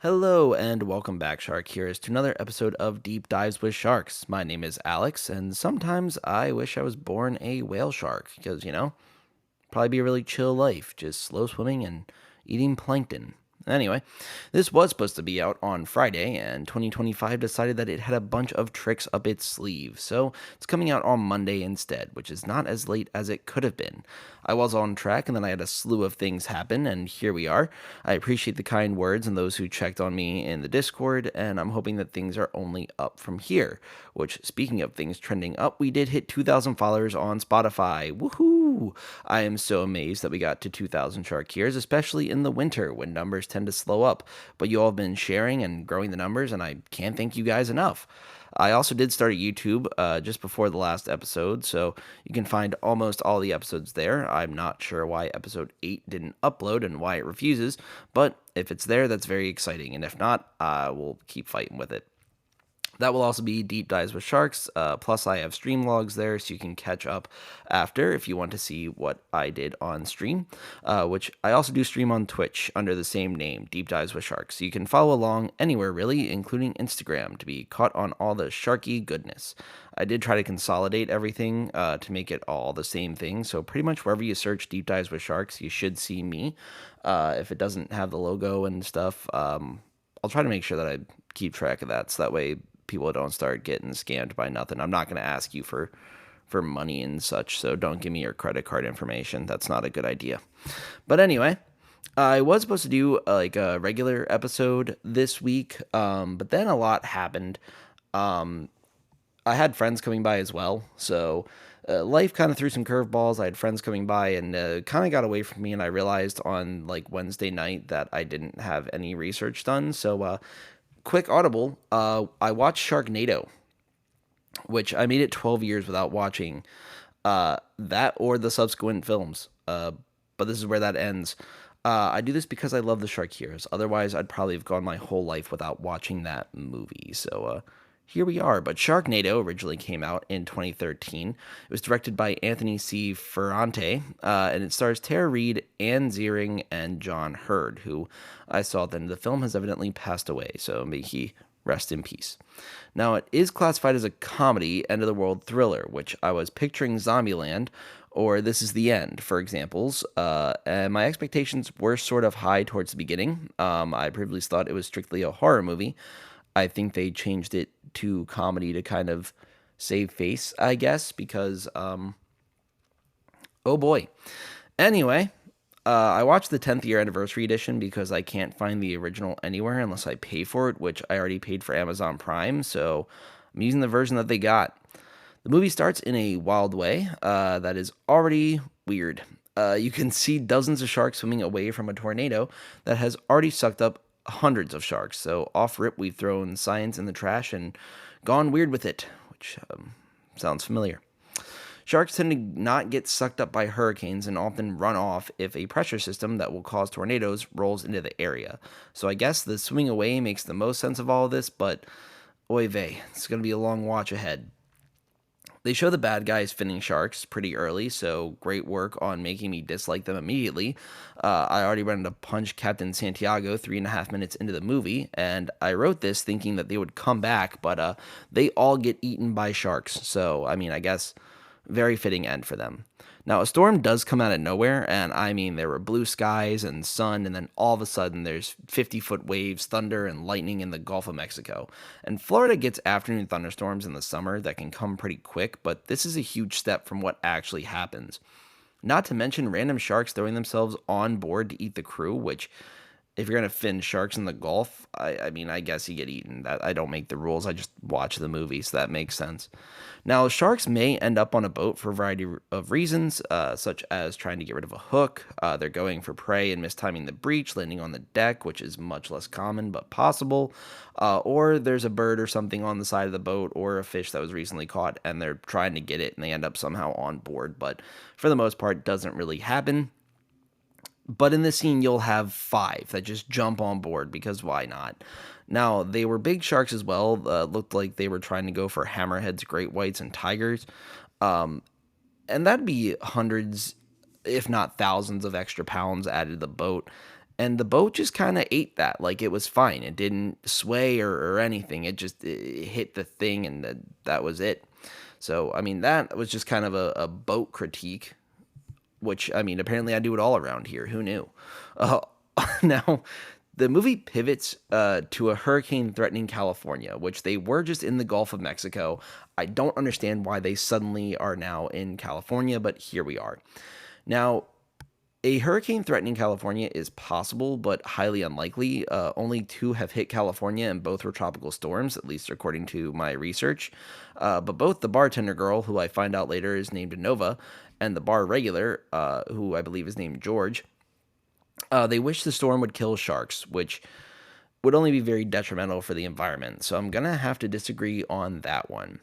Hello and welcome back, Shark Heroes, to another episode of Deep Dives with Sharks. My name is Alex, and sometimes I wish I was born a whale shark because, probably be a really chill life, just slow swimming and eating plankton. Anyway, this was supposed to be out on Friday, and 2025 decided that it had a bunch of tricks up its sleeve, so it's coming out on Monday instead, which is not as late as it could have been. I was on track, and then I had a slew of things happen, and here we are. I appreciate the kind words and those who checked on me in the Discord, and I'm hoping that things are only up from here. Which, speaking of things trending up, we did hit 2,000 followers on Spotify. Woohoo! I am so amazed that we got to 2,000 Shark Heroes, especially in the winter when numbers tend to slow up. But you all have been sharing and growing the numbers, and I can't thank you guys enough. I also did start a YouTube just before the last episode, so you can find almost all the episodes there. I'm not sure why episode 8 didn't upload and why it refuses, but if it's there, that's very exciting, and if not, we'll keep fighting with it. That will also be Deep Dives with Sharks. Plus, I have stream logs there, so you can catch up after if you want to see what I did on stream, which I also do stream on Twitch under the same name, Deep Dives with Sharks. So you can follow along anywhere, really, including Instagram, to be caught on all the sharky goodness. I did try to consolidate everything to make it all the same thing, so pretty much wherever you search Deep Dives with Sharks, you should see me. If it doesn't have the logo and stuff, I'll try to make sure that I keep track of that, so that way people don't start getting scammed by nothing. I'm not going to ask you for money and such, so don't give me your credit card information. That's not a good idea. But anyway, I was supposed to do like a regular episode this week, but then a lot happened. I had friends coming by as well, so life kind of threw some curveballs. I had friends coming by and kind of got away from me, and I realized on like Wednesday night that I didn't have any research done. So quick audible, I watched Sharknado, which I made it 12 years without watching that or the subsequent films. But this is where that ends. I do this because I love the Shark Heroes. Otherwise, I'd probably have gone my whole life without watching that movie. So here we are. But Sharknado originally came out in 2013. It was directed by Anthony C. Ferrante, and it stars Tara Reid, Anne Ziering, and John Hurd, who I saw at the end of the film has evidently passed away, so may he rest in peace. Now, it is classified as a comedy, end of the world thriller, which I was picturing Zombieland or This Is the End, for examples. And my expectations were sort of high towards the beginning. I previously thought it was strictly a horror movie. I think they changed it to comedy to kind of save face, I guess, because, oh boy. Anyway, I watched the 10th year anniversary edition because I can't find the original anywhere unless I pay for it, which I already paid for Amazon Prime, so I'm using the version that they got. The movie starts in a wild way that is already weird. You can see dozens of sharks swimming away from a tornado that has already sucked up hundreds of sharks. So off rip, we've thrown science in the trash and gone weird with it, which sounds familiar. Sharks tend to not get sucked up by hurricanes and often run off if a pressure system that will cause tornadoes rolls into the area. So I guess the swimming away makes the most sense of all of this, but oy vey, it's going to be a long watch ahead. They show the bad guys finning sharks pretty early, so great work on making me dislike them immediately. I already wanted to punch Captain Santiago 3.5 minutes into the movie, and I wrote this thinking that they would come back, but they all get eaten by sharks, so I mean, I guess very fitting end for them. Now, a storm does come out of nowhere, and I mean, there were blue skies and sun, and then all of a sudden there's 50-foot waves, thunder, and lightning in the Gulf of Mexico. And Florida gets afternoon thunderstorms in the summer that can come pretty quick, but this is a huge step from what actually happens. Not to mention random sharks throwing themselves on board to eat the crew, which if you're gonna fin sharks in the Gulf, I mean, I guess you get eaten. That I don't make the rules. I just watch the movie, so that makes sense. Now, sharks may end up on a boat for a variety of reasons, such as trying to get rid of a hook. They're going for prey and mistiming the breach, landing on the deck, which is much less common but possible. Or there's a bird or something on the side of the boat, or a fish that was recently caught, and they're trying to get it, and they end up somehow on board. But for the most part, it doesn't really happen. But in this scene, you'll have 5 that just jump on board because why not? Now, they were big sharks as well. Looked like they were trying to go for hammerheads, great whites, and tigers. Um, and that'd be hundreds, if not thousands, of extra pounds added to the boat. And the boat just kind of ate that like it was fine. It didn't sway or anything. It hit the thing, and that was it. So, I mean, that was just kind of a boat critique, which, I mean, apparently I do it all around here. Who knew? Uh, now, the movie pivots to a hurricane threatening California, which they were just in the Gulf of Mexico. I don't understand why they suddenly are now in California, but here we are. Now, a hurricane threatening California is possible, but highly unlikely. Only two have hit California, and both were tropical storms, at least according to my research. But both the bartender girl, who I find out later is named Nova, and the bar regular, who I believe is named George, they wish the storm would kill sharks, which would only be very detrimental for the environment. So I'm going to have to disagree on that one.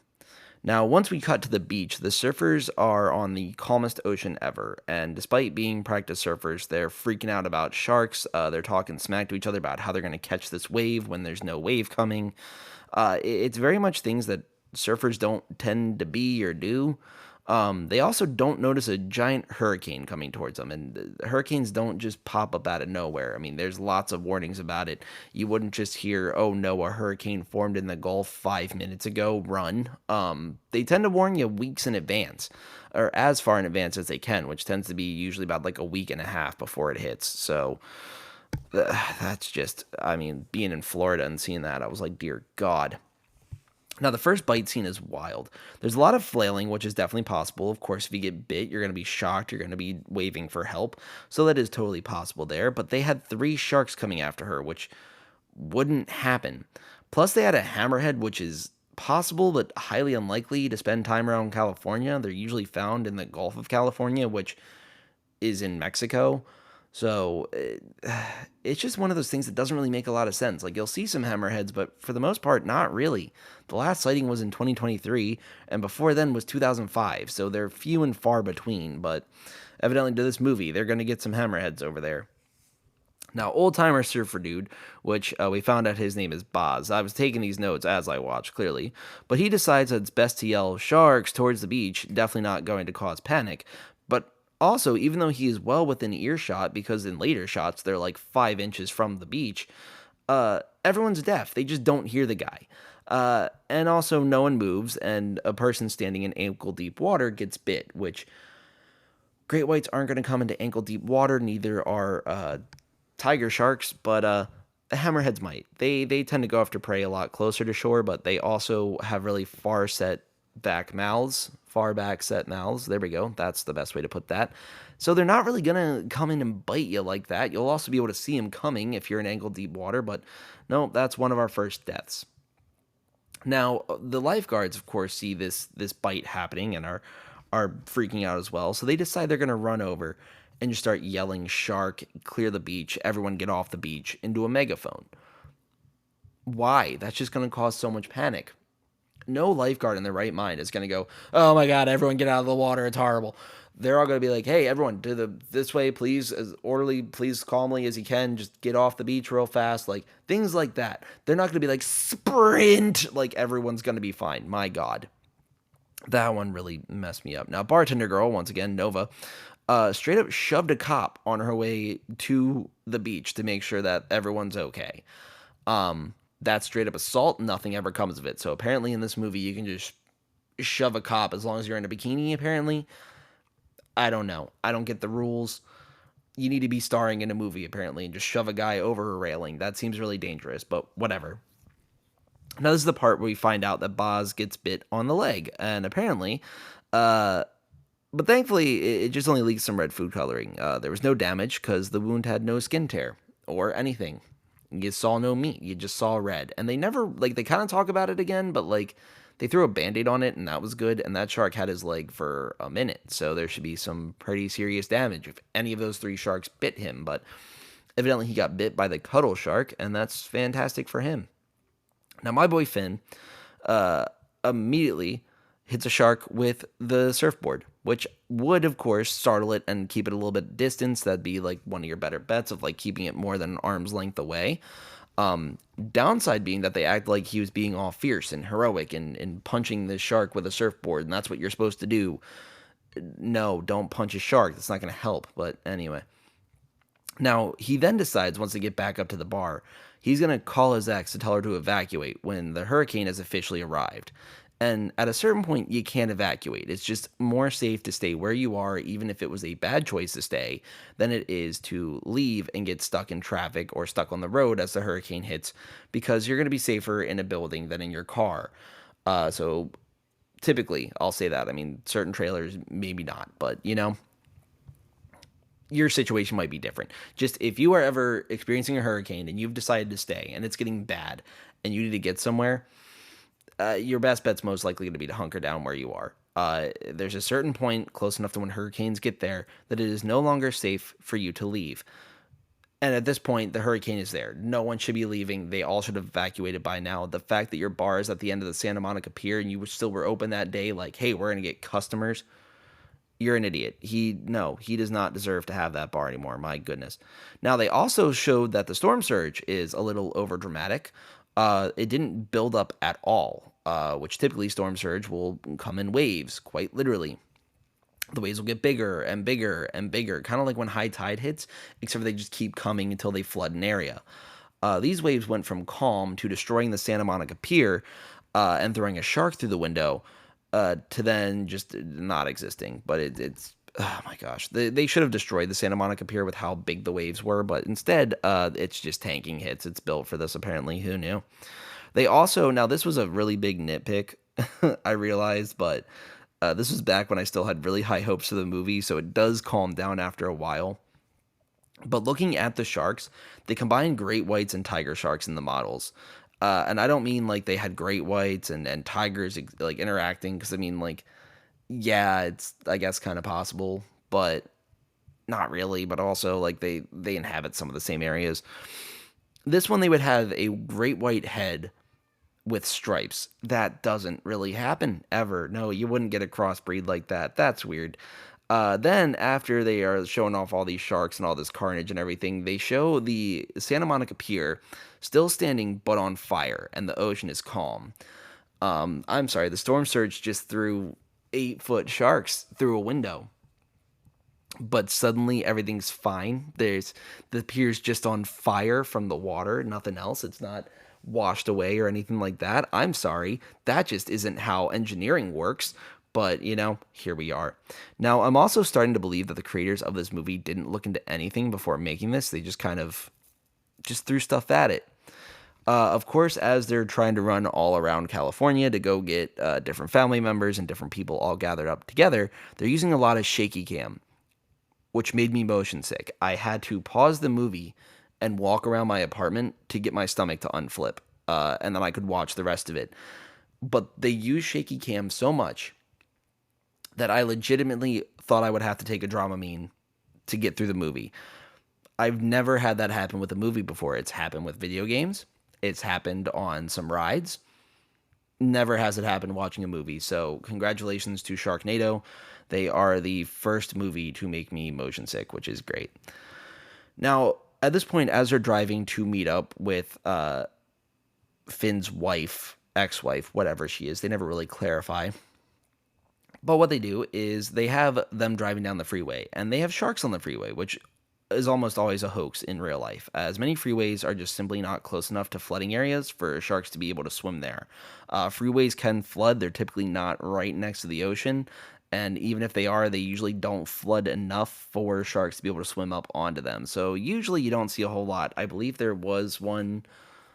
Now, once we cut to the beach, the surfers are on the calmest ocean ever, and despite being practice surfers, they're freaking out about sharks. They're talking smack to each other about how they're going to catch this wave when there's no wave coming. It's very much things that surfers don't tend to be or do. They also don't notice a giant hurricane coming towards them, and hurricanes don't just pop up out of nowhere. I mean, there's lots of warnings about it. You wouldn't just hear, "Oh no, a hurricane formed in the Gulf 5 minutes ago. Run!" They tend to warn you weeks in advance, or as far in advance as they can, which tends to be usually about like a week and a half before it hits. So that's just, I mean, being in Florida and seeing that, I was like, dear God. Now, the first bite scene is wild. There's a lot of flailing, which is definitely possible. Of course, if you get bit, you're going to be shocked. You're going to be waving for help. So that is totally possible there. But they had three sharks coming after her, which wouldn't happen. Plus, they had a hammerhead, which is possible but highly unlikely to spend time around California. They're usually found in the Gulf of California, which is in Mexico. So it's just one of those things that doesn't really make a lot of sense. Like, you'll see some hammerheads, but for the most part, not really. The last sighting was in 2023, and before then was 2005. So they're few and far between. But evidently, to this movie, they're going to get some hammerheads over there. Now, old timer surfer dude, which we found out his name is Boz. I was taking these notes as I watched, clearly, but he decides that it's best to yell "sharks" towards the beach, definitely not going to cause panic. But also, even though he is well within earshot, because in later shots they're like 5 inches from the beach, everyone's deaf. They just don't hear the guy. And also, no one moves, and a person standing in ankle deep water gets bit, which great whites aren't going to come into ankle deep water, neither are tiger sharks, but the hammerheads might. They tend to go after prey a lot closer to shore, but they also have really far back set mouths. There we go. That's the best way to put that. So they're not really gonna come in and bite you like that. You'll also be able to see them coming if you're in ankle deep water, but no, that's one of our first deaths. Now, the lifeguards, of course, see this bite happening and are freaking out as well. So they decide they're going to run over and just start yelling "shark, clear the beach, everyone get off the beach" into a megaphone. Why? That's just going to cause so much panic. No lifeguard in their right mind is going to go, "Oh my God, everyone get out of the water. It's horrible." They're all going to be like, "Hey, everyone, this way, please, as orderly, please, calmly as you can. Just get off the beach real fast." Like, things like that. They're not going to be like, "sprint." Like, everyone's going to be fine. My God. That one really messed me up. Now, bartender girl, once again, Nova, straight up shoved a cop on her way to the beach to make sure that everyone's okay. That's straight up assault. Nothing ever comes of it. So apparently in this movie, you can just shove a cop as long as you're in a bikini, apparently. I don't know. I don't get the rules. You need to be starring in a movie, apparently, and just shove a guy over a railing. That seems really dangerous, but whatever. Now, this is the part where we find out that Boz gets bit on the leg, and apparently, but thankfully, it just only leaked some red food coloring. There was no damage because the wound had no skin tear or anything. You saw no meat. You just saw red. And they never, like, they kind of talk about it again, but, like, they threw a band-aid on it, and that was good. And that shark had his leg for a minute, so there should be some pretty serious damage if any of those three sharks bit him. But evidently, he got bit by the cuddle shark, and that's fantastic for him. Now, my boy Finn immediately hits a shark with the surfboard, which would, of course, startle it and keep it a little bit distance. That'd be like one of your better bets of like keeping it more than an arm's length away. Downside being that they act like he was being all fierce and heroic and punching the shark with a surfboard, and that's what you're supposed to do. No, don't punch a shark. That's not going to help. But anyway. Now, he then decides once they get back up to the bar, he's going to call his ex to tell her to evacuate when the hurricane has officially arrived. And at a certain point, you can't evacuate. It's just more safe to stay where you are, even if it was a bad choice to stay, than it is to leave and get stuck in traffic or stuck on the road as the hurricane hits, because you're going to be safer in a building than in your car. So typically, I'll say that. I mean, certain trailers, maybe not, but your situation might be different. Just if you are ever experiencing a hurricane and you've decided to stay and it's getting bad and you need to get somewhere, your best bet's most likely going to be to hunker down where you are. There's a certain point close enough to when hurricanes get there that it is no longer safe for you to leave. And at this point, the hurricane is there. No one should be leaving. They all should have evacuated by now. The fact that your bar is at the end of the Santa Monica Pier and you still were open that day, like, hey, we're going to get customers, you're an idiot. He does not deserve to have that bar anymore. My goodness. Now they also showed that the storm surge is a little over dramatic. It didn't build up at all, which typically storm surge will come in waves, quite literally. The waves will get bigger and bigger and bigger, kind of like when high tide hits, except for they just keep coming until they flood an area. These waves went from calm to destroying the Santa Monica Pier and throwing a shark through the window to then just not existing. But it's oh my gosh, they should have destroyed the Santa Monica Pier with how big the waves were, but instead, it's just tanking hits. It's built for this apparently. Who knew? They also now this was a really big nitpick. I realized, but this was back when I still had really high hopes for the movie, so it does calm down after a while. But looking at the sharks, they combined great whites and tiger sharks in the models. And I don't mean like they had great whites and tigers like interacting, because I mean, like, yeah, it's I guess kind of possible, but not really. But also, like, they inhabit some of the same areas. This one, they would have a great white head with stripes. That doesn't really happen ever. No, you wouldn't get a crossbreed like that. That's weird. Then, after they are showing off all these sharks and all this carnage and everything, they show the Santa Monica Pier still standing but on fire, and the ocean is calm. I'm sorry, the storm surge just threw 8-foot sharks through a window, but suddenly everything's fine. There's the pier's just on fire from the water, nothing else. It's not washed away or anything like that. I'm sorry, that just isn't how engineering works. But, here we are. Now, I'm also starting to believe that the creators of this movie didn't look into anything before making this. They just kind of just threw stuff at it. Of course, as they're trying to run all around California to go get different family members and different people all gathered up together, they're using a lot of shaky cam, which made me motion sick. I had to pause the movie and walk around my apartment to get my stomach to unflip, and then I could watch the rest of it. But they use shaky cam so much that I legitimately thought I would have to take a Dramamine to get through the movie. I've never had that happen with a movie before. It's happened with video games. It's happened on some rides. Never has it happened watching a movie. So congratulations to Sharknado. They are the first movie to make me motion sick, which is great. Now, at this point, as they're driving to meet up with Finn's wife, ex-wife, whatever she is, they never really clarify. But what they do is they have them driving down the freeway, and they have sharks on the freeway, which is almost always a hoax in real life, as many freeways are just simply not close enough to flooding areas for sharks to be able to swim there. Freeways can flood, they're typically not right next to the ocean, and even if they are, they usually don't flood enough for sharks to be able to swim up onto them. So usually you don't see a whole lot. I believe there was one,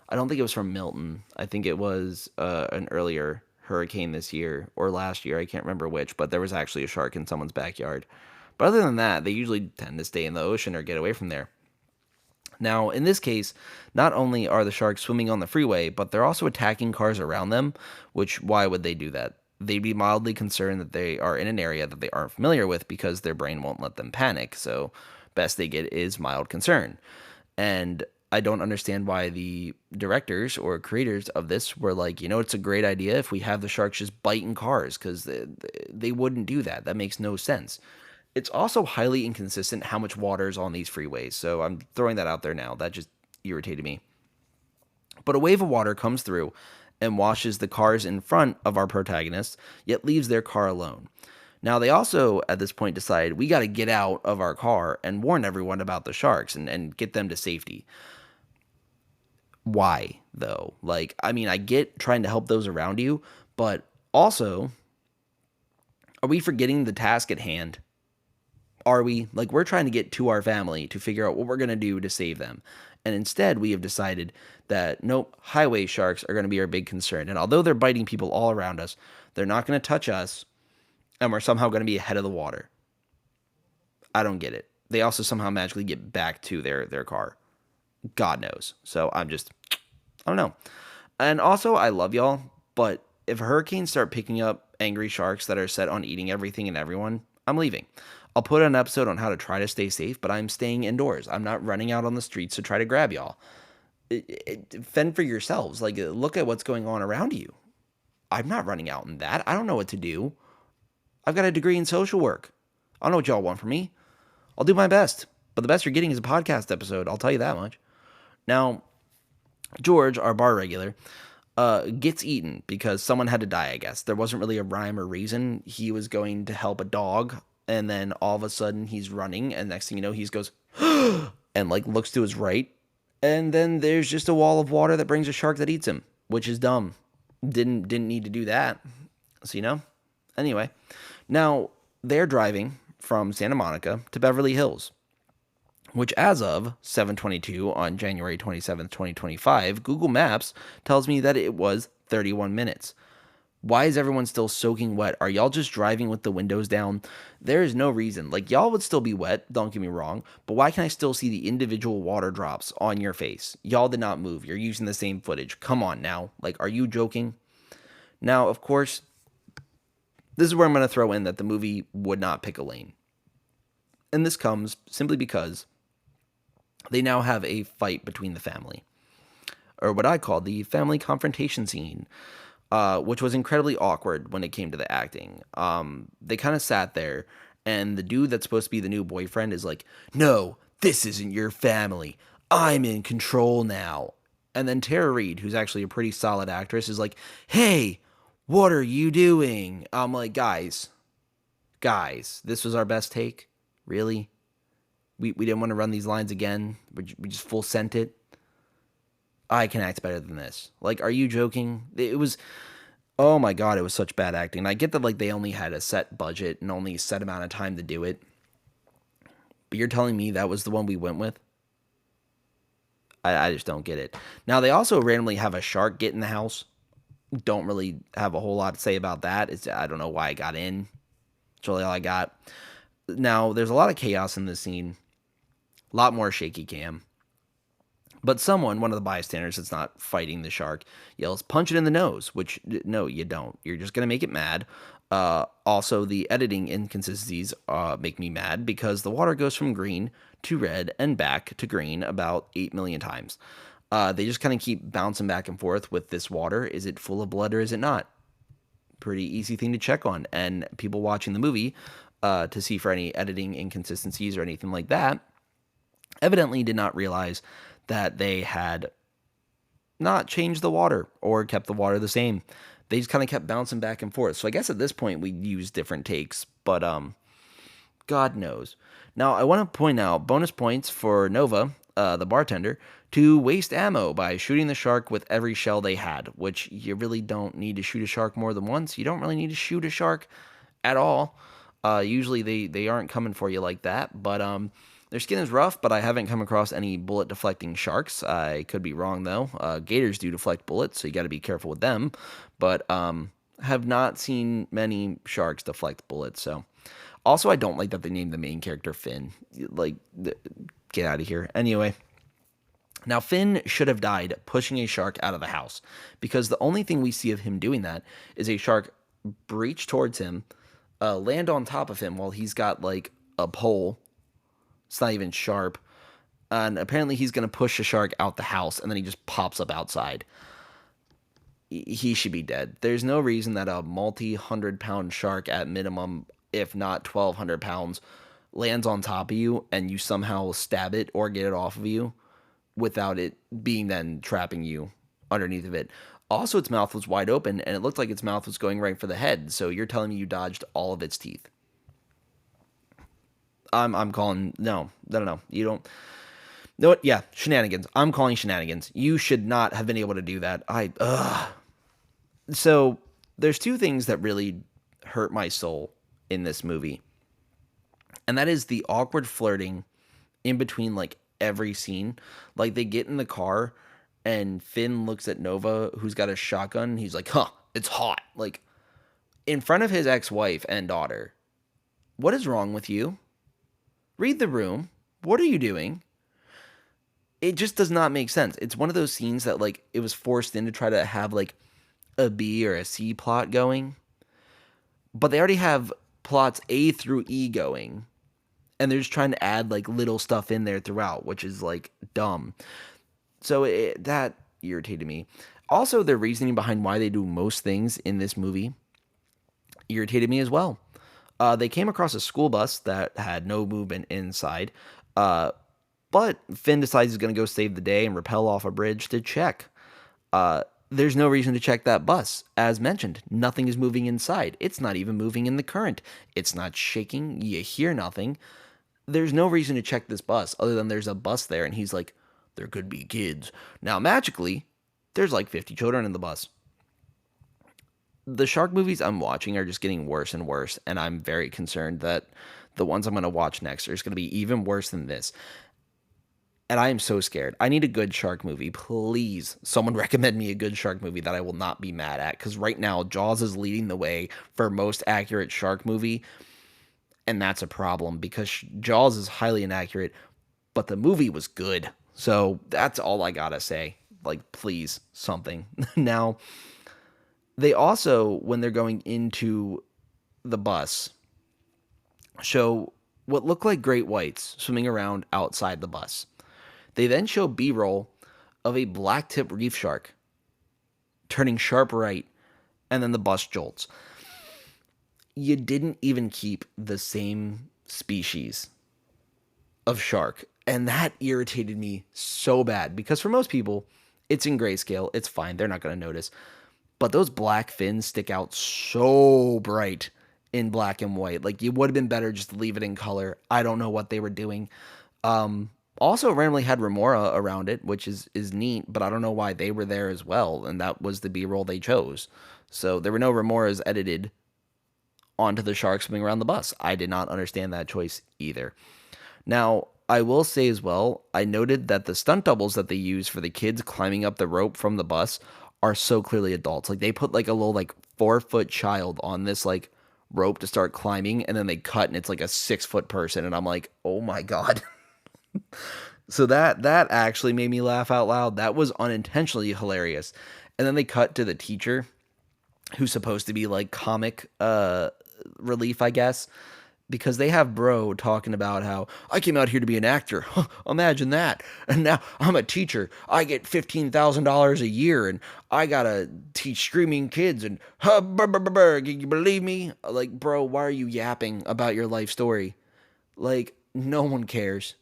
I don't think it was from Milton, I think it was an earlier hurricane this year or last year, I can't remember which, but there was actually a shark in someone's backyard. But other than that, they usually tend to stay in the ocean or get away from there. Now, in this case, not only are the sharks swimming on the freeway, but they're also attacking cars around them, which, why would they do that? They'd be mildly concerned that they are in an area that they aren't familiar with because their brain won't let them panic, so best they get is mild concern. And I don't understand why the directors or creators of this were like, it's a great idea if we have the sharks just biting cars, because they wouldn't do that. That makes no sense. It's also highly inconsistent how much water is on these freeways, so I'm throwing that out there now. That just irritated me. But a wave of water comes through and washes the cars in front of our protagonists, yet leaves their car alone. Now, they also, at this point, decide we got to get out of our car and warn everyone about the sharks and get them to safety. Why, though? Like, I mean, I get trying to help those around you, but also, are we forgetting the task at hand? Are we? Like, we're trying to get to our family to figure out what we're going to do to save them. And instead, we have decided that nope, highway sharks are going to be our big concern. And although they're biting people all around us, they're not going to touch us, and we're somehow going to be ahead of the water. I don't get it. They also somehow magically get back to their car. God knows. So I don't know. And also, I love y'all, but if hurricanes start picking up angry sharks that are set on eating everything and everyone, I'm leaving. I'll put an episode on how to try to stay safe, but I'm staying indoors. I'm not running out on the streets to try to grab y'all. Fend for yourselves. Like, look at what's going on around you. I'm not running out in that. I don't know what to do. I've got a degree in social work. I don't know what y'all want from me. I'll do my best. But the best you're getting is a podcast episode. I'll tell you that much. Now, George, our bar regular, gets eaten because someone had to die, I guess. There wasn't really a rhyme or reason. He was going to help a dog, and then all of a sudden he's running, and next thing you know, he goes, and like looks to his right, and then there's just a wall of water that brings a shark that eats him, which is dumb. Didn't need to do that. So, anyway. Now, they're driving from Santa Monica to Beverly Hills, which as of 7:22 on January 27th, 2025, Google Maps tells me that it was 31 minutes. Why is everyone still soaking wet? Are y'all just driving with the windows down? There is no reason. Like, y'all would still be wet, don't get me wrong, but why can I still see the individual water drops on your face? Y'all did not move. You're using the same footage. Come on now. Like, are you joking? Now, of course, this is where I'm going to throw in that the movie would not pick a lane. And this comes simply because they now have a fight between the family, or what I call the family confrontation scene, which was incredibly awkward when it came to the acting. They kind of sat there, and the dude that's supposed to be the new boyfriend is like, no, this isn't your family. I'm in control now. And then Tara Reid, who's actually a pretty solid actress, is like, hey, what are you doing? I'm like, guys, this was our best take? Really? We didn't want to run these lines again? We just full sent it? I can act better than this. Like, are you joking? It was, oh my God, it was such bad acting. I get that, like, they only had a set budget and only a set amount of time to do it. But you're telling me that was the one we went with? I just don't get it. Now, they also randomly have a shark get in the house. Don't really have a whole lot to say about that. I don't know why it got in. That's really all I got. Now, there's a lot of chaos in this scene. A lot more shaky cam. But someone, one of the bystanders that's not fighting the shark, yells, punch it in the nose, which, no, you don't. You're just going to make it mad. Also, the editing inconsistencies make me mad because the water goes from green to red and back to green about 8 million times. They just kind of keep bouncing back and forth with this water. Is it full of blood or is it not? Pretty easy thing to check on. And people watching the movie to see for any editing inconsistencies or anything like that evidently did not realize that they had not changed the water or kept the water the same. They just kind of kept bouncing back and forth. So I guess at this point we use different takes, but God knows. Now I want to point out bonus points for Nova, the bartender, to waste ammo by shooting the shark with every shell they had, which you really don't need to shoot a shark more than once. You don't really need to shoot a shark at all. Usually they aren't coming for you like that, but their skin is rough, but I haven't come across any bullet deflecting sharks. I could be wrong though. Gators do deflect bullets, so you got to be careful with them. But have not seen many sharks deflect bullets. So, also I don't like that they named the main character Finn. Like, get out of here. Anyway, now Finn should have died pushing a shark out of the house because the only thing we see of him doing that is a shark breach towards him, land on top of him while he's got like a pole. It's not even sharp. And apparently he's going to push the shark out the house, and then he just pops up outside. He should be dead. There's no reason that a multi-100-pound shark at minimum, if not 1,200 pounds, lands on top of you, and you somehow stab it or get it off of you without it being then trapping you underneath of it. Also, its mouth was wide open, and it looked like its mouth was going right for the head, so you're telling me you dodged all of its teeth. I'm calling no. You don't know what? Yeah, shenanigans. I'm calling shenanigans. You should not have been able to do that. I So there's two things that really hurt my soul in this movie. And that is the awkward flirting in between like every scene. Like they get in the car and Finn looks at Nova who's got a shotgun. He's like, "Huh, it's hot." Like in front of his ex-wife and daughter. What is wrong with you? Read the room. What are you doing? It just does not make sense. It's one of those scenes that like it was forced in to try to have like a B or a C plot going, but they already have plots A through E going, and they're just trying to add like little stuff in there throughout, which is like dumb. So that irritated me. Also, their reasoning behind why they do most things in this movie irritated me as well. They came across a school bus that had no movement inside, uh, but Finn decides he's going to go save the day and rappel off a bridge to check. There's no reason to check that bus. As mentioned, nothing is moving inside. It's not even moving in the current. It's not shaking. You hear nothing. There's no reason to check this bus other than there's a bus there, and he's like, there could be kids. Now, magically, there's like 50 children in the bus. The shark movies I'm watching are just getting worse and worse, and I'm very concerned that the ones I'm going to watch next are going to be even worse than this. And I am so scared. I need a good shark movie. Please, someone recommend me a good shark movie that I will not be mad at. Because right now, Jaws is leading the way for most accurate shark movie. And that's a problem because Jaws is highly inaccurate, but the movie was good. So that's all I gotta say. Like, please, something. Now, they also, when they're going into the bus, show what look like great whites swimming around outside the bus. They then show B-roll of a black tip reef shark turning sharp right, and then the bus jolts. You didn't even keep the same species of shark, and that irritated me so bad because for most people, it's in grayscale. It's fine. They're not going to notice. But those black fins stick out so bright in black and white. Like, it would have been better just to leave it in color. I don't know what they were doing. Also randomly had Remora around it, which is neat, but I don't know why they were there as well, and that was the B-roll they chose. So there were no Remoras edited onto the shark swimming around the bus. I did not understand that choice either. Now, I will say as well, I noted that the stunt doubles that they use for the kids climbing up the rope from the bus are so clearly adults. Like, they put like a little like 4-foot child on this like rope to start climbing, and then they cut and it's like a 6-foot person, and I'm like, oh my god. So that actually made me laugh out loud. That was unintentionally hilarious. And then they cut to the teacher, who's supposed to be like comic relief, I guess, because they have Bro talking about how I came out here to be an actor. Huh, imagine that. And now I'm a teacher. I get $15,000 a year, and I gotta teach screaming kids. And can you believe me? Like, bro, why are you yapping about your life story? Like, no one cares.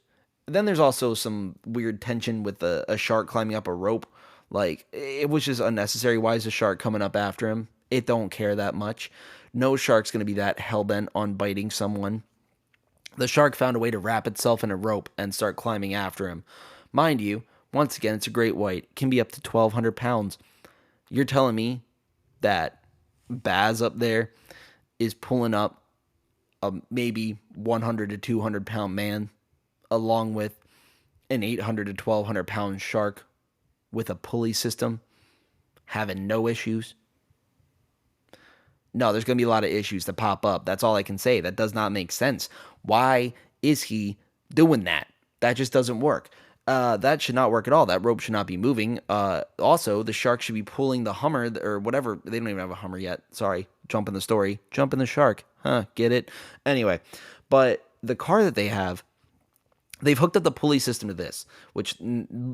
Then there's also some weird tension with a shark climbing up a rope. Like, it was just unnecessary. Why is the shark coming up after him? It don't care that much. No shark's going to be that hellbent on biting someone. The shark found a way to wrap itself in a rope and start climbing after him. Mind you, once again, it's a great white. It can be up to 1,200 pounds. You're telling me that Baz up there is pulling up a maybe 100 to 200 pound man along with an 800 to 1,200 pound shark with a pulley system, having no issues? No, there's going to be a lot of issues that pop up. That's all I can say. That does not make sense. Why is he doing that? That just doesn't work. That should not work at all. That rope should not be moving. Also, the shark should be pulling the Hummer or whatever. They don't even have a Hummer yet. Sorry. Jump in the story. Jump in the shark. Huh, get it? Anyway, but the car that they have, they've hooked up the pulley system to this, which,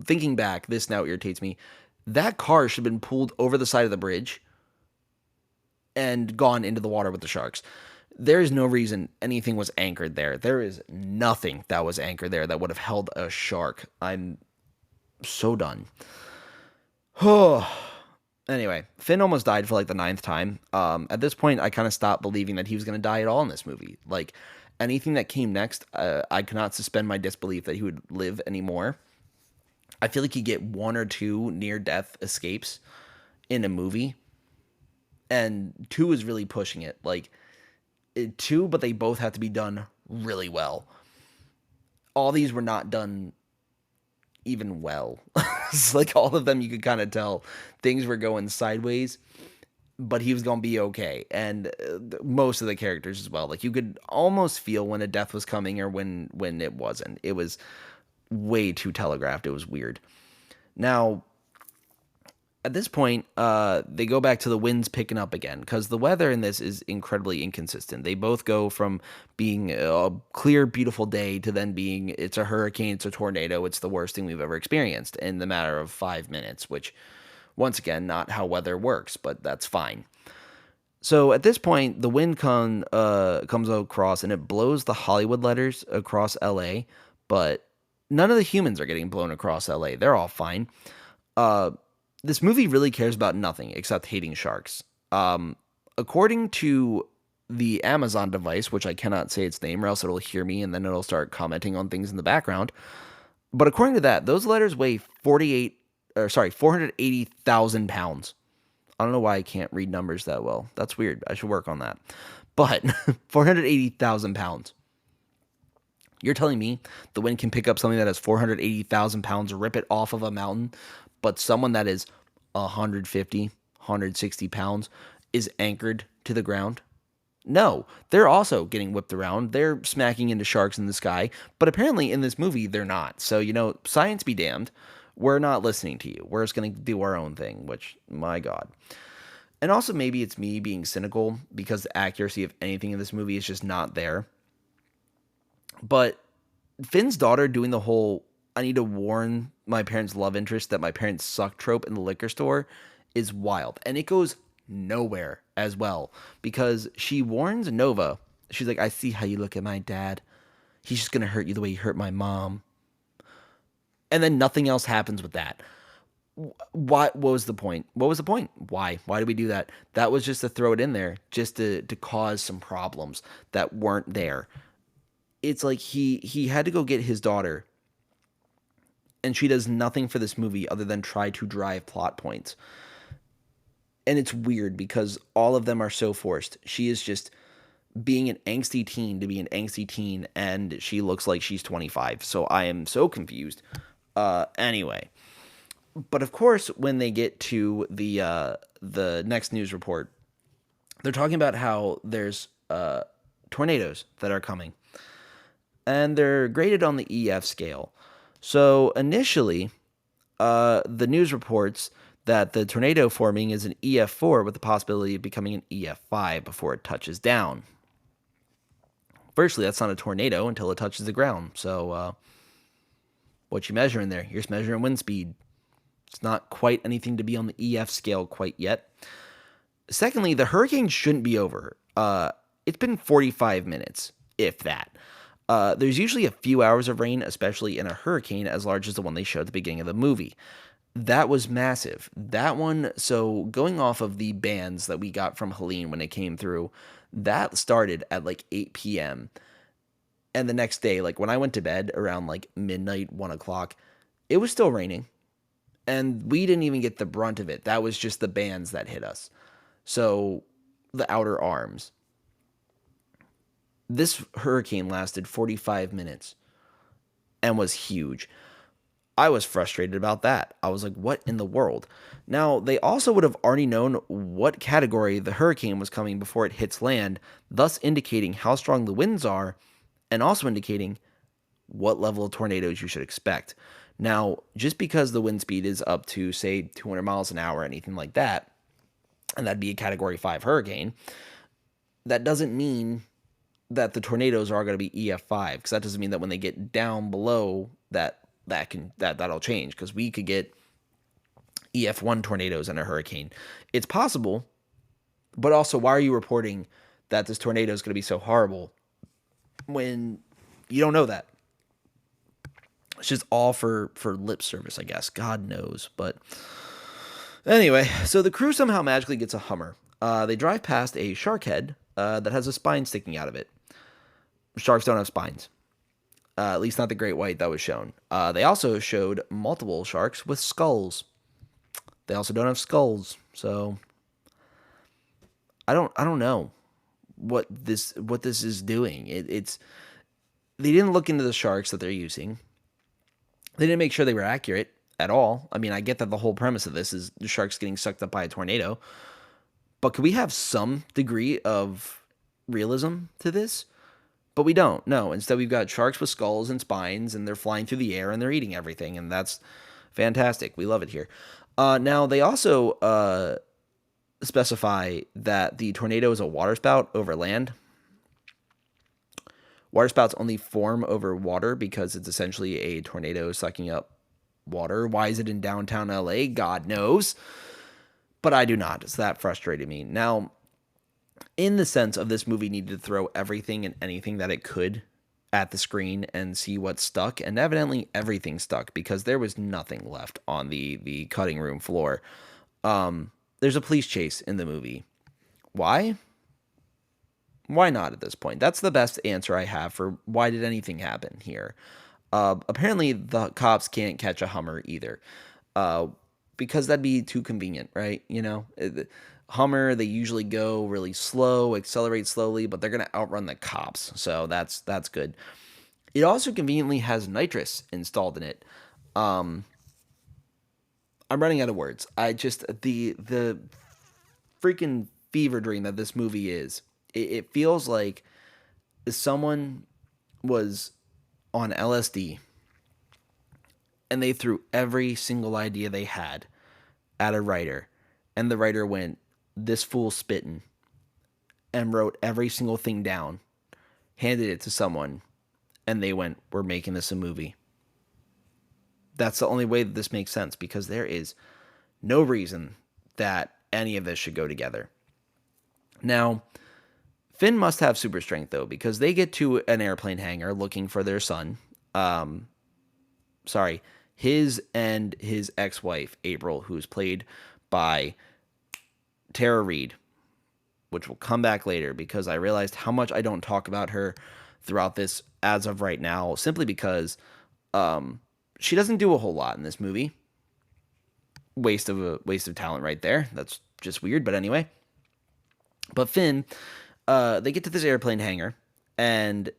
thinking back, this now irritates me. That car should have been pulled over the side of the bridge and gone into the water with the sharks. There is no reason anything was anchored there. There is nothing that was anchored there that would have held a shark. I'm so done. Anyway, Finn almost died for like the ninth time. At this point, I kind of stopped believing that he was going to die at all in this movie. Like anything that came next, I could not suspend my disbelief that he would live anymore. I feel like you get one or two near death escapes in a movie, and two is really pushing it. Like two, but they both have to be done really well. All these were not done even well. It's like all of them, you could kind of tell things were going sideways, but he was going to be okay. And most of the characters as well. Like you could almost feel when a death was coming or when it wasn't. It was way too telegraphed. It was weird. Now, at this point, they go back to the winds picking up again because the weather in this is incredibly inconsistent. They both go from being a clear, beautiful day to then being it's a hurricane, it's a tornado, it's the worst thing we've ever experienced in the matter of 5 minutes, which, once again, not how weather works, but that's fine. So at this point, the wind comes across and it blows the Hollywood letters across LA, but none of the humans are getting blown across LA. They're all fine. Uh, this movie really cares about nothing except hating sharks. According to the Amazon device, which I cannot say its name or else it'll hear me and then it'll start commenting on things in the background. But according to that, those letters weigh 480,000 pounds. I don't know why I can't read numbers that well. That's weird. I should work on that. But 480,000 pounds. You're telling me the wind can pick up something that has 480,000 pounds, rip it off of a mountain, but someone that is 150, 160 pounds is anchored to the ground? No, they're also getting whipped around. They're smacking into sharks in the sky, but apparently in this movie, they're not. So, science be damned. We're not listening to you. We're just going to do our own thing, which, my God. And also, maybe it's me being cynical because the accuracy of anything in this movie is just not there. But Finn's daughter doing the whole I need to warn my parents' love interest that my parents suck trope in the liquor store is wild. And it goes nowhere as well because she warns Nova. She's like, I see how you look at my dad. He's just going to hurt you the way he hurt my mom. And then nothing else happens with that. What was the point? What was the point? Why? Why did we do that? That was just to throw it in there, just to cause some problems that weren't there. It's like he had to go get his daughter, and she does nothing for this movie other than try to drive plot points. And it's weird because all of them are so forced. She is just being an angsty teen to be an angsty teen, and she looks like she's 25. So I am so confused. Anyway, but of course, when they get to the next news report, they're talking about how there's tornadoes that are coming, and they're graded on the EF scale. So initially, the news reports that the tornado forming is an EF4 with the possibility of becoming an EF5 before it touches down. Firstly, that's not a tornado until it touches the ground. So, what you measuring there? You're just measuring wind speed. It's not quite anything to be on the EF scale quite yet. Secondly, the hurricane shouldn't be over. It's been 45 minutes, if that. There's usually a few hours of rain, especially in a hurricane as large as the one they showed at the beginning of the movie. That was massive. That one, so going off of the bands that we got from Helene when it came through, that started at like 8 p.m. And the next day, like when I went to bed around like midnight, 1 o'clock, it was still raining. And we didn't even get the brunt of it. That was just the bands that hit us. So the outer arms. This hurricane lasted 45 minutes and was huge. I was frustrated about that. I was like, what in the world? Now, they also would have already known what category the hurricane was coming before it hits land, thus indicating how strong the winds are and also indicating what level of tornadoes you should expect. Now, just because the wind speed is up to, say, 200 miles an hour or anything like that, and that'd be a Category 5 hurricane, that doesn't mean that the tornadoes are going to be EF5, because that doesn't mean that when they get down below that'll change, because we could get EF1 tornadoes in a hurricane. It's possible, but also, why are you reporting that this tornado is going to be so horrible when you don't know that? It's just all for lip service, I guess. God knows. But Anyway, so the crew somehow magically gets a Hummer. They drive past a shark head that has a spine sticking out of it. Sharks don't have spines. At least not the great white that was shown. They also showed multiple sharks with skulls. They also don't have skulls, so I don't know what this is doing. It's they didn't look into the sharks that they're using. They didn't make sure they were accurate at all. I mean, I get that the whole premise of this is the sharks getting sucked up by a tornado, but could we have some degree of realism to this? But we don't. No, instead we've got sharks with skulls and spines, and they're flying through the air and they're eating everything, and that's fantastic. We love it here. Now they also specify that the tornado is a waterspout over land. Waterspouts only form over water because it's essentially a tornado sucking up water. Why is it in downtown LA? God knows. But I do not. So that frustrated me. Now, in the sense of this movie needed to throw everything and anything that it could at the screen and see what stuck, and evidently everything stuck because there was nothing left on the cutting room floor. There's a police chase in the movie. Why? Why not at this point? That's the best answer I have for why did anything happen here. Apparently, the cops can't catch a Hummer either, uh, because that'd be too convenient, right? Hummer, they usually go really slow, accelerate slowly, but they're gonna outrun the cops, so that's good. It also conveniently has nitrous installed in it. Um, I'm running out of words. I just the freaking fever dream that this movie is. It feels like someone was on LSD and they threw every single idea they had at a writer, and the writer went, "This fool spittin'," and wrote every single thing down, handed it to someone, and they went, "We're making this a movie." That's the only way that this makes sense because there is no reason that any of this should go together. Now, Finn must have super strength though, because they get to an airplane hangar looking for their son. Um, sorry, his and his ex-wife April, who's played by Tara Reid, which will come back later because I realized how much I don't talk about her throughout this as of right now, simply because she doesn't do a whole lot in this movie. Waste of talent right there. That's just weird, but anyway. But Finn, they get to this airplane hangar, and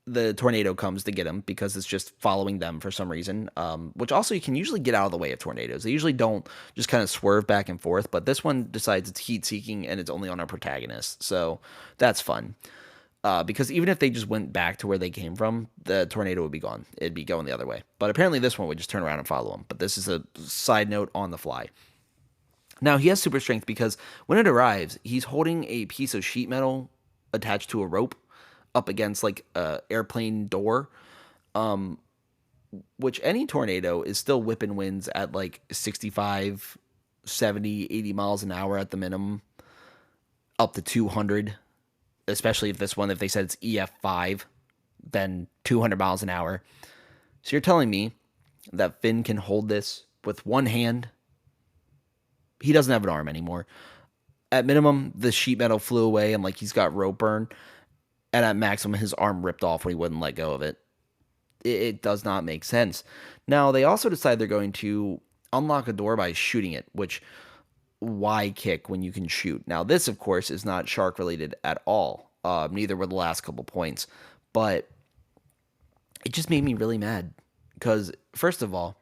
the tornado comes to get him because it's just following them for some reason. Which also you can usually get out of the way of tornadoes. They usually don't just kind of swerve back and forth, but this one decides it's heat seeking and it's only on our protagonist. So that's fun. Because even if they just went back to where they came from, the tornado would be gone. It'd be going the other way. But apparently this one would just turn around and follow him. But this is a side note on the fly. Now, he has super strength because when it arrives, he's holding a piece of sheet metal attached to a rope up against like a airplane door, which any tornado is still whipping winds at like 65, 70, 80 miles an hour at the minimum, up to 200, especially if they said it's EF5, then 200 miles an hour. So you're telling me that Finn can hold this with one hand? He doesn't have an arm anymore. At minimum, the sheet metal flew away and like he's got rope burn. And at maximum, his arm ripped off when he wouldn't let go of it. It does not make sense. Now, they also decide they're going to unlock a door by shooting it, which, why kick when you can shoot? Now, this, of course, is not shark related at all. Neither were the last couple points. But it just made me really mad. Because, first of all,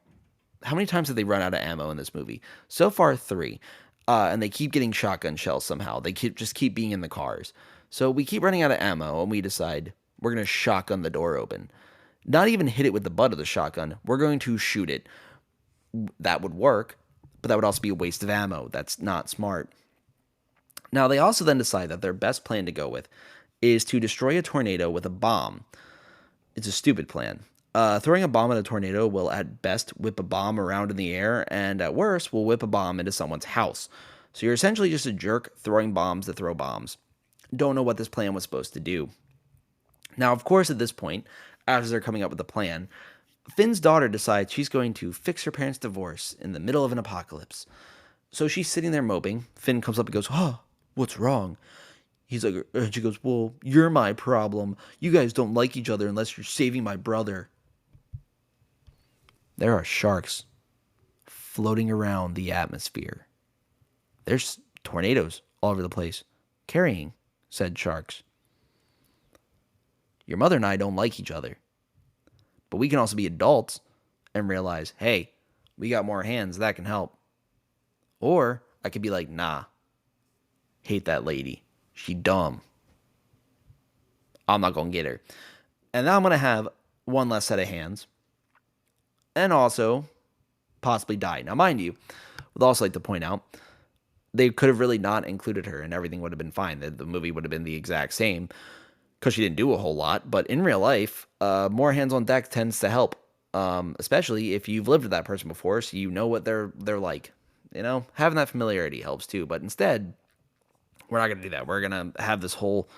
how many times have they run out of ammo in this movie? So far, 3. And they keep getting shotgun shells somehow. They just keep being in the cars. So we keep running out of ammo, and we decide we're going to shotgun the door open. Not even hit it with the butt of the shotgun. We're going to shoot it. That would work, but that would also be a waste of ammo. That's not smart. Now, they also then decide that their best plan to go with is to destroy a tornado with a bomb. It's a stupid plan. Throwing a bomb at a tornado will at best whip a bomb around in the air, and at worst will whip a bomb into someone's house. So you're essentially just a jerk throwing bombs to throw bombs. Don't know what this plan was supposed to do. Now, of course, at this point, as they're coming up with a plan, Finn's daughter decides she's going to fix her parents' divorce in the middle of an apocalypse. So she's sitting there moping. Finn comes up and goes, "Oh, what's wrong?" He's like, and she goes, "Well, you're my problem. You guys don't like each other unless you're saving my brother." There are sharks floating around the atmosphere. There's tornadoes all over the place, carrying said sharks. Your mother and I don't like each other, but we can also be adults and realize, hey, we got more hands that can help. Or I could be like, nah, hate that lady. She dumb. I'm not gonna get her. And now I'm gonna have one less set of hands, and also possibly die. Now, mind you, would also like to point out they could have really not included her, and everything would have been fine. The movie would have been the exact same because she didn't do a whole lot. But in real life, more hands on deck tends to help, especially if you've lived with that person before, so you know what they're like. Having that familiarity helps too. But instead, we're not gonna do that. We're gonna have this whole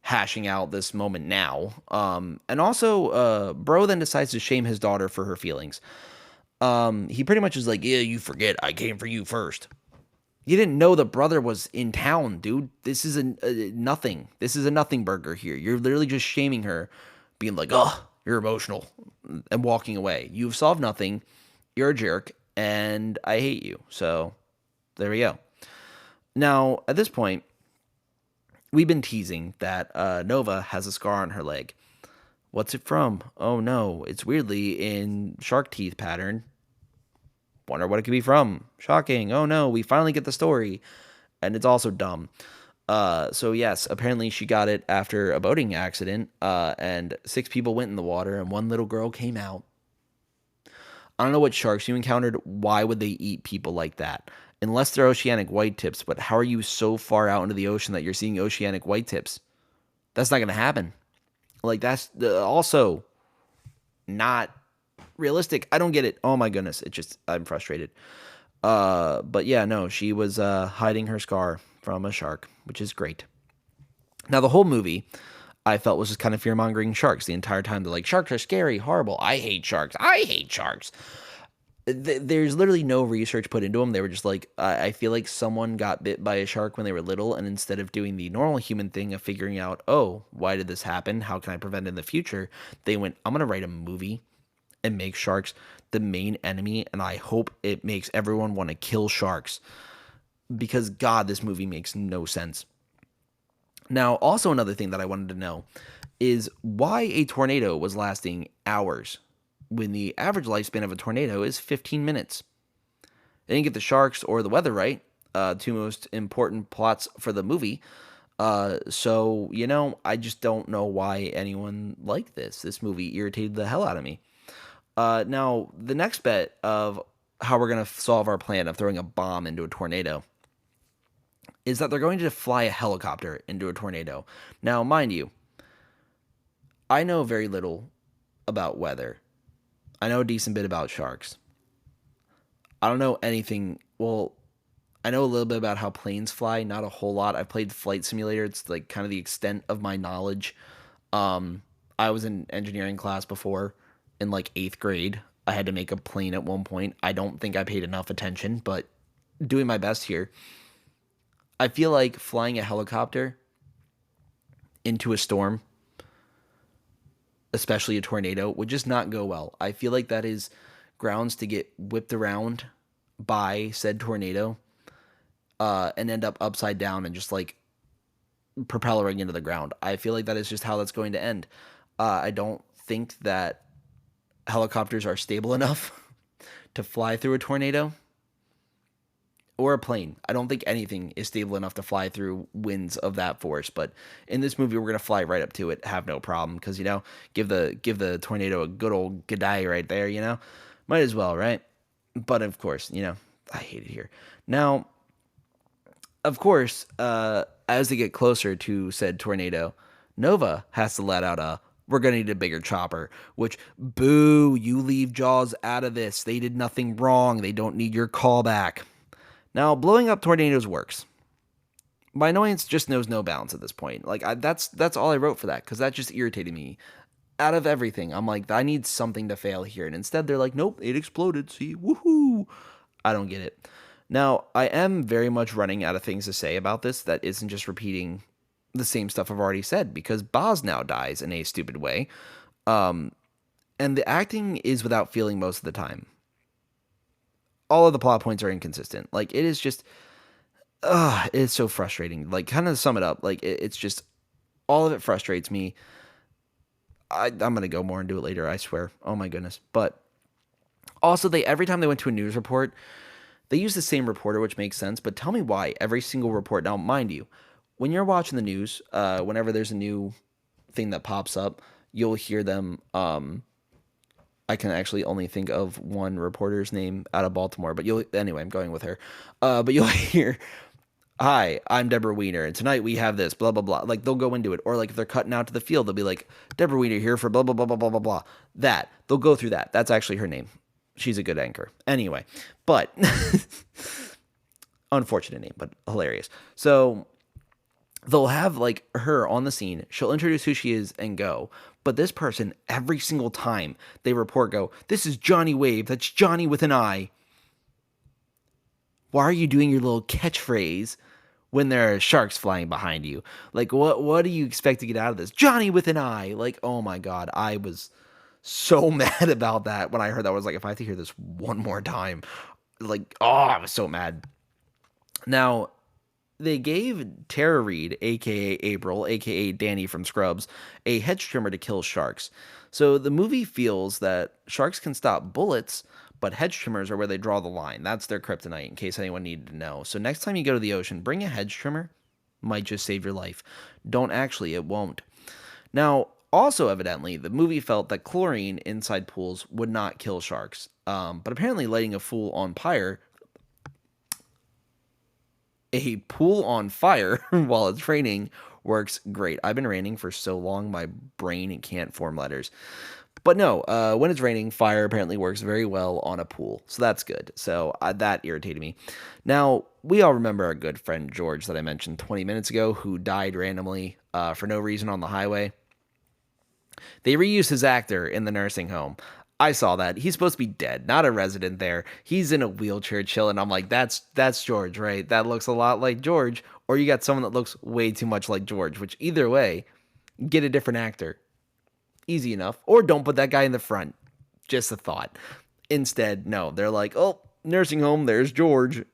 hashing out this moment now. And also, Bro then decides to shame his daughter for her feelings. He pretty much is like, yeah, you forget I came for you first. You didn't know the brother was in town, dude. This is a nothing. This is a nothing burger here. You're literally just shaming her, being like, oh, you're emotional, and walking away. You've solved nothing. You're a jerk, and I hate you. So there we go. Now, at this point, we've been teasing that Nova has a scar on her leg. What's it from? Oh no, it's weirdly in shark teeth pattern. Wonder what it could be from. Shocking. Oh no, we finally get the story. And it's also dumb. So yes, apparently she got it after a boating accident, and 6 people went in the water and 1 little girl came out. I don't know what sharks you encountered. Why would they eat people like that? Unless they're oceanic white tips, but how are you so far out into the ocean that you're seeing oceanic white tips? That's not going to happen. Like, that's also not realistic. I don't get it. Oh my goodness. I'm frustrated. But yeah, no, she was hiding her scar from a shark, which is great. Now, the whole movie I felt was just kind of fear mongering sharks the entire time. They're like, sharks are scary, horrible. I hate sharks. I hate sharks. There's literally no research put into them. They were just like, I feel like someone got bit by a shark when they were little, and instead of doing the normal human thing of figuring out, oh, why did this happen? How can I prevent it in the future? They went, I'm going to write a movie and make sharks the main enemy, and I hope it makes everyone want to kill sharks. Because, God, this movie makes no sense. Now, also another thing that I wanted to know is why a tornado was lasting hours when the average lifespan of a tornado is 15 minutes. They didn't get the sharks or the weather right, 2 most important plots for the movie. So, I just don't know why anyone liked this. This movie irritated the hell out of me. Now, the next bet of how we're going to solve our plan of throwing a bomb into a tornado is that they're going to fly a helicopter into a tornado. Now, mind you, I know very little about weather. I know a decent bit about sharks. I don't know anything. Well, I know a little bit about how planes fly, not a whole lot. I've played Flight Simulator. It's like kind of the extent of my knowledge. I was in engineering class before in like 8th grade. I had to make a plane at one point. I don't think I paid enough attention, but doing my best here. I feel like flying a helicopter into a storm, especially a tornado, would just not go well. I feel like that is grounds to get whipped around by said tornado, and end up upside down and just like propellering into the ground. I feel like that is just how that's going to end. I don't think that helicopters are stable enough to fly through a tornado or a plane. I don't think anything is stable enough to fly through winds of that force. But in this movie, we're gonna fly right up to it, have no problem, because give the tornado a good old good day right there. Might as well, right? But of course, I hate it here. Now, of course, as they get closer to said tornado, Nova has to let out a we're going to need a bigger chopper, which, boo, you leave Jaws out of this. They did nothing wrong. They don't need your callback. Now, blowing up tornadoes works. My annoyance just knows no bounds at this point. Like, that's all I wrote for that, because that just irritated me. Out of everything, I'm like, I need something to fail here. And instead, they're like, nope, it exploded. See, woohoo. I don't get it. Now, I am very much running out of things to say about this that isn't just repeating the same stuff I've already said because Boz now dies in a stupid way. Um, and the acting is without feeling most of the time. All of the plot points are inconsistent. Like, it is just, it's so frustrating. Like, kind of sum it up, like, it's just, all of it frustrates me. I'm going to go more into it later, I swear. Oh my goodness. But also, every time they went to a news report, they use the same reporter, which makes sense, but tell me why every single report. Now, mind you, when you're watching the news, whenever there's a new thing that pops up, you'll hear them. I can actually only think of one reporter's name out of Baltimore, but anyway, I'm going with her. But you'll hear, "Hi, I'm Deborah Weiner, and tonight we have this, blah, blah, blah." Like, they'll go into it. Or, like, if they're cutting out to the field, they'll be like, "Deborah Weiner here for blah, blah, blah, blah, blah, blah, blah." They'll go through that. That's actually her name. She's a good anchor. Anyway, but unfortunate name, but hilarious. So they'll have like her on the scene. She'll introduce who she is and go. But this person, every single time they report, go, "This is Johnny Wave. That's Johnny with an I." Why are you doing your little catchphrase when there are sharks flying behind you? Like, what do you expect to get out of this? Johnny with an I. Like, oh my God. I was so mad about that when I heard that. I was like, if I have to hear this one more time, like, oh, I was so mad. Now, they gave Tara Reid, aka April, aka Danny from Scrubs, a hedge trimmer to kill sharks. So the movie feels that sharks can stop bullets, but hedge trimmers are where they draw the line. That's their kryptonite, in case anyone needed to know. So next time you go to the ocean, bring a hedge trimmer. Might just save your life. Don't actually, it won't. Now, also evidently, the movie felt that chlorine inside pools would not kill sharks. But apparently, lighting a pool on fire while it's raining works great. I've been raining for so long, my brain can't form letters. But no, when it's raining, fire apparently works very well on a pool. So that's good. So that irritated me. Now, we all remember our good friend George that I mentioned 20 minutes ago who died randomly for no reason on the highway. They reused his actor in the nursing home. I saw that. He's supposed to be dead, not a resident there. He's in a wheelchair chilling. I'm like, that's George, right? That looks a lot like George. Or you got someone that looks way too much like George, which either way, get a different actor. Easy enough. Or don't put that guy in the front. Just a thought. Instead, no. They're like, "Oh, nursing home, there's George."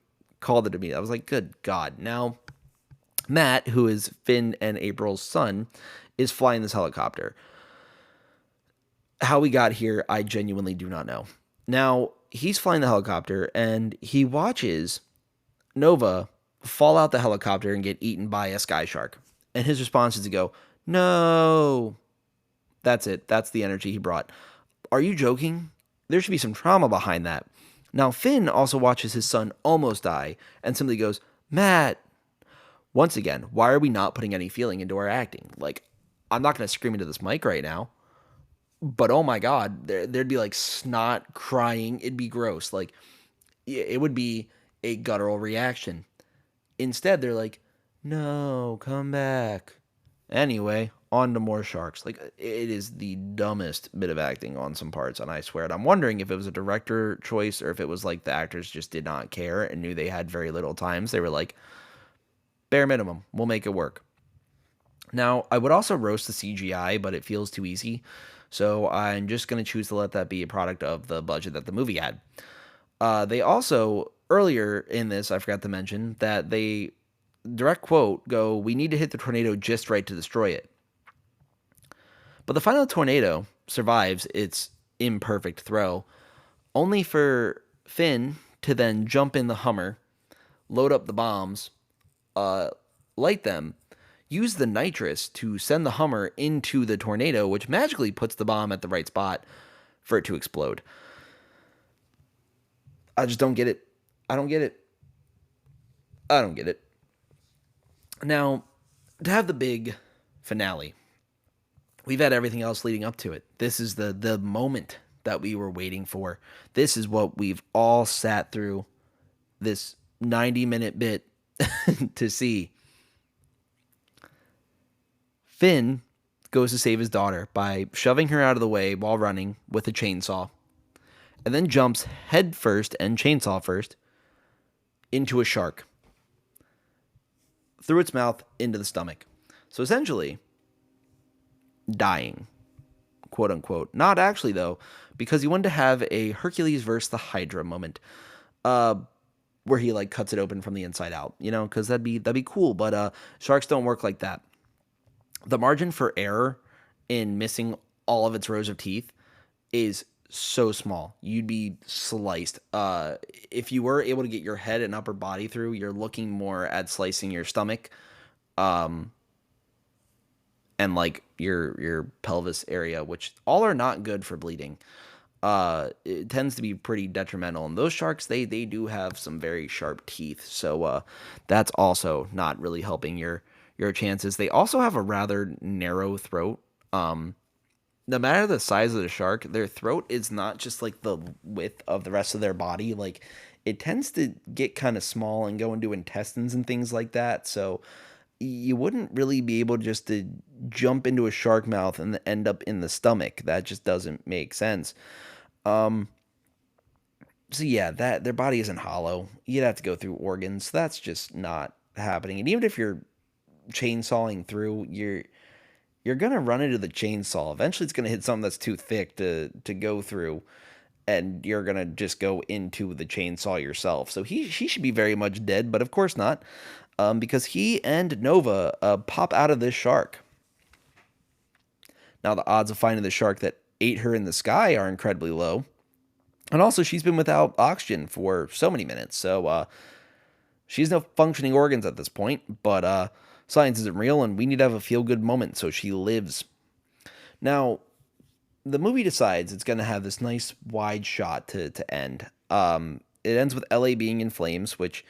Called it to me. I was like, good God. Now, Matt, who is Finn and April's son, is flying this helicopter. How we got here, I genuinely do not know. Now, he's flying the helicopter and he watches Nova fall out the helicopter and get eaten by a sky shark. And his response is to go, "No." That's it. That's the energy he brought. Are you joking? There should be some trauma behind that. Now, Finn also watches his son almost die and simply goes, "Matt." Once again, why are we not putting any feeling into our acting? Like, I'm not going to scream into this mic right now. But oh my God, there'd be like snot, crying. It'd be gross. Like, it would be a guttural reaction. Instead, they're like, "No, come back." Anyway, on to more sharks. Like, it is the dumbest bit of acting on some parts, and I swear it. I'm wondering if it was a director choice or if it was like the actors just did not care and knew they had very little time. So they were like, bare minimum, we'll make it work. Now, I would also roast the CGI, but it feels too easy. So I'm just going to choose to let that be a product of the budget that the movie had. They also, earlier in this, I forgot to mention that they, direct quote, go, "We need to hit the tornado just right to destroy it." But the final tornado survives its imperfect throw, only for Finn to then jump in the Hummer, load up the bombs, light them, use the nitrous to send the Hummer into the tornado, which magically puts the bomb at the right spot for it to explode. I just don't get it. I don't get it. I don't get it. Now, to have the big finale, we've had everything else leading up to it. This is the moment that we were waiting for. This is what we've all sat through this 90-minute bit to see. Finn goes to save his daughter by shoving her out of the way while running with a chainsaw, and then jumps head first and chainsaw first into a shark, through its mouth into the stomach. So essentially, dying, quote unquote. Not actually though, because he wanted to have a Hercules versus the Hydra moment, uh, where he like cuts it open from the inside out. Because that'd be cool. But sharks don't work like that. The margin for error in missing all of its rows of teeth is so small. You'd be sliced. If you were able to get your head and upper body through, you're looking more at slicing your stomach, um, and like your pelvis area, which all are not good for bleeding. It tends to be pretty detrimental. And those sharks, they do have some very sharp teeth, so that's also not really helping your chances. They also have a rather narrow throat. No matter the size of the shark, their throat is not just like the width of the rest of their body. Like it tends to get kind of small and go into intestines and things like that. So you wouldn't really be able just to jump into a shark mouth and end up in the stomach. That just doesn't make sense. Um, so yeah, that their body isn't hollow. You'd have to go through organs. That's just not happening. And even if you're chainsawing through, you're gonna run into the chainsaw. Eventually, it's gonna hit something that's too thick to go through, and you're gonna just go into the chainsaw yourself. So he should be very much dead, but of course not, because he and Nova pop out of this shark. Now the odds of finding the shark that ate her in the sky are incredibly low, and also she's been without oxygen for so many minutes, so she's no functioning organs at this point. But science isn't real, and we need to have a feel good moment, so she lives. Now, the movie decides it's going to have this nice wide shot to end. It ends with LA being in flames, which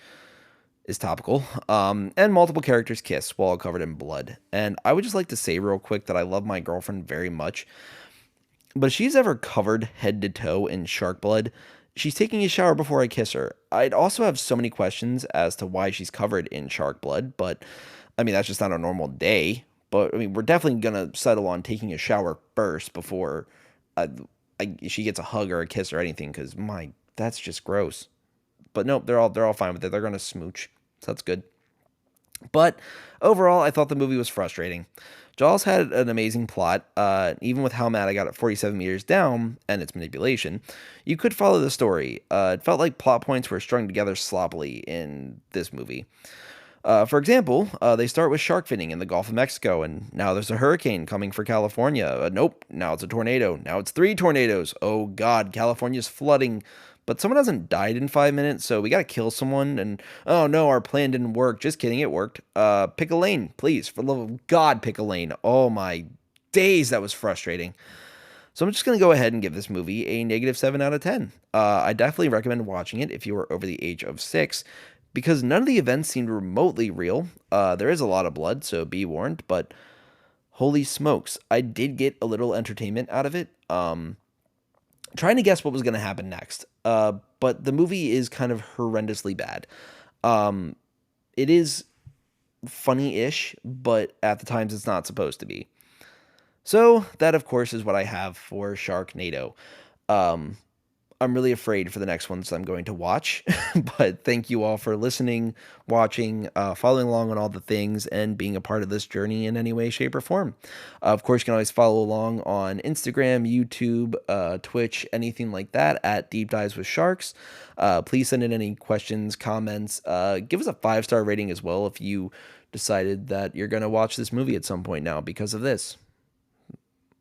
is topical, and multiple characters kiss while covered in blood. And I would just like to say real quick that I love my girlfriend very much, but if she's ever covered head to toe in shark blood, she's taking a shower before I kiss her. I'd also have so many questions as to why she's covered in shark blood, but I mean, that's just not a normal day. But I mean, we're definitely gonna settle on taking a shower first before uh, she gets a hug or a kiss or anything. Because that's just gross. But nope, they're all fine with it. They're gonna smooch, so that's good. But overall, I thought the movie was frustrating. Jaws had an amazing plot. Even with how mad I got at 47 meters down and its manipulation, you could follow the story. It felt like plot points were strung together sloppily in this movie. For example, they start with shark finning in the Gulf of Mexico, and now there's a hurricane coming for California. Nope, now it's a tornado. Now it's three tornadoes. Oh God, California's flooding. But someone hasn't died in 5 minutes, so we gotta kill someone. And oh no, our plan didn't work. Just kidding, it worked. Pick a lane, please. For the love of God, pick a lane. Oh my days, that was frustrating. So I'm just gonna go ahead and give this movie a -7 out of 10. I definitely recommend watching it if you are over the age of 6, because none of the events seemed remotely real. There is a lot of blood, so be warned, but holy smokes, I did get a little entertainment out of it. Trying to guess what was going to happen next. But the movie is kind of horrendously bad. It is funny-ish, but at the times it's not supposed to be. So that, of course, is what I have for Sharknado. Um, I'm really afraid for the next ones I'm going to watch. But thank you all for listening, watching, following along on all the things, and being a part of this journey in any way, shape, or form. Of course, you can always follow along on Instagram, YouTube, Twitch, anything like that at Deep Dives with Sharks. Please send in any questions, comments. Give us a 5-star rating as well if you decided that you're going to watch this movie at some point now because of this.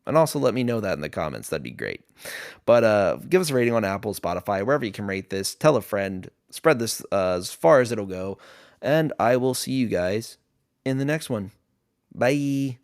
And also let me know that in the comments. That'd be great. But give us a rating on Apple, Spotify, wherever you can rate this. Tell a friend. Spread this as far as it'll go. And I will see you guys in the next one. Bye.